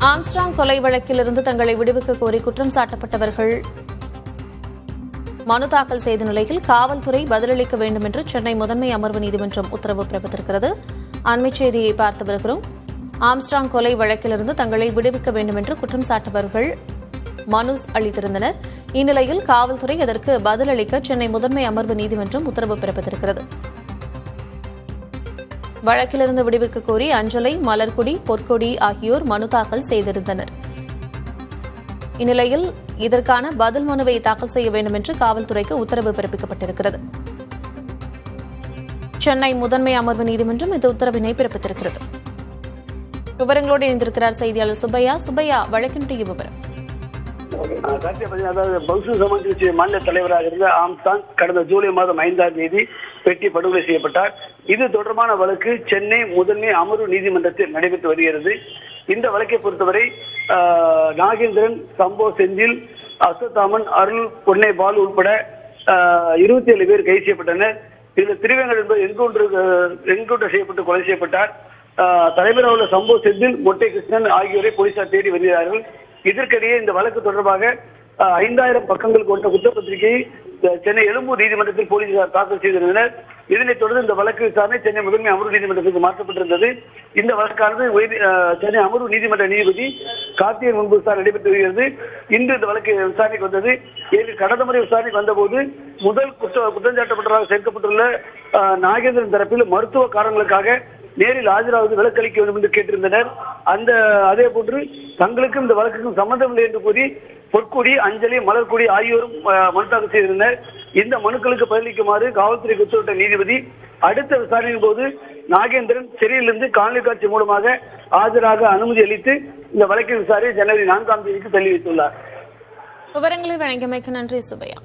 Armstrong கொலை வழக்கிலிருந்து தங்களை விடுவிக்க கோரி குற்றம் சாட்டப்பட்டவர்கள் மனு தாக்கல் செய்த நிலையில் காவல்துறை பதிலளிக்க வேண்டும் என்று சென்னை முதன்மை அமர்வு நீதிமன்றம் உத்தரவு பிறப்பித்திருக்கிறது. அண்மைச் செய்தியை பார்த்து வருகிறோம். ஆம்ஸ்ட்ராங் கொலை வழக்கிலிருந்து தங்களை விடுவிக்க வேண்டும் என்று குற்றம் சாட்டவர்கள் மனு அளித்திருந்தனர். இந்நிலையில் காவல்துறை இதற்கு பதிலளிக்க சென்னை முதன்மை அமர்வு நீதிமன்றம் உத்தரவு பிறப்பித்திருக்கிறது. வழக்கிலிருந்து விடுவிக்க கோரி அஞ்சலை, மலர்கொடி, பொற்கொடி ஆகியோர் மனு தாக்கல் செய்திருந்தனர். இந்நிலையில் இதற்கான பதில் மனுவை தாக்கல் செய்ய வேண்டும் என்று காவல்துறைக்கு உத்தரவு பிறப்பிக்கப்பட்டிருக்கிறது. சென்னை முதன்மை அமர்வு நீதிமன்றம் இந்த உத்தரவினை பிறப்பித்திருக்கிறது. விவரங்களோடு இணைந்திருக்கிறார் செய்தியாளர் சுப்பையா. சுப்பையா, வழக்கினுடைய விவரம். அதாவது பகுஜன் சமாஜ் கட்சி மாநில தலைவராக இருந்த ஆம்ஸ்ட்ராங் கடந்த ஜூலை மாதம் 5ஆம் தேதி வெட்டி படுகொலை செய்யப்பட்டார். இது தொடர்பான வழக்கு சென்னை முதன்மை அமர்வு நீதிமன்றத்தில் நடைபெற்று வருகிறது. இந்த வழக்கை பொறுத்தவரை நாகேந்திரன், சம்போ செந்தில், அசோத்தாமன், அருள், பொன்னை பாலு உட்பட 27 பேர் கைது செய்யப்பட்டனர். இதில் திருவேங்கட் என்பது என்கவுண்டர் செய்யப்பட்டு கொலை செய்யப்பட்டார். தலைவராக உள்ள சம்போ செந்தில், மொட்டை கிருஷ்ணன் ஆகியோரை போலீசார் தேடி வருகிறார்கள். இதற்கிடையே இந்த வழக்கு தொடர்பாக 5000 பக்கங்கள் கொண்ட குற்றப்பத்திரிகையை சென்னை எழும்பூர் நீதிமன்றத்தில் போலீசார் தாக்கல் செய்திருந்தனர். இதனைத் தொடர்ந்து இந்த வழக்கு விசாரணை சென்னை முதன்மை அமர்வு நீதிமன்றத்துக்கு மாற்றப்பட்டிருந்தது. இந்த வழக்கானது சென்னை அமர்வு நீதிமன்ற நீதிபதி கார்த்திகேயன் முன்பு விசாரணை நடைபெற்று வருகிறது. இன்று இந்த வழக்கு விசாரணைக்கு வந்தது. கடந்த முறை விசாரணைக்கு வந்தபோது முதல் குற்றஞ்சாட்டப்பட்டவராக சேர்க்கப்பட்டுள்ள நாகேந்திரன் தரப்பில் மருத்துவ காரணங்களுக்காக நேரில் ஆஜராவது விலக்களிக்க வேண்டும் என்று கேட்டிருந்தனர். அதே போன்று தங்களுக்கும் இந்த வழக்குக்கும் சம்பந்தம் இல்லை என்று கூறி பொற்கொடி, அஞ்சலி, மலர்கொடி ஆகியோரும் மனு தாக்கல் செய்திருந்தனர். இந்த மனுக்களுக்கு பதிலளிக்குமாறு காவல்துறைக்கு உத்தரவிட்ட நீதிபதி அடுத்த விசாரணையின் போது நாகேந்திரன் சிறையிலிருந்து காணொலி காட்சி மூலமாக ஆஜராக அனுமதி அளித்து இந்த வழக்கின் விசாரணை ஜனவரி 4ஆம் தேதிக்கு தள்ளி வைத்துள்ளார். விவரங்களை வழங்கியமைக்கு நன்றி சுப்பையா.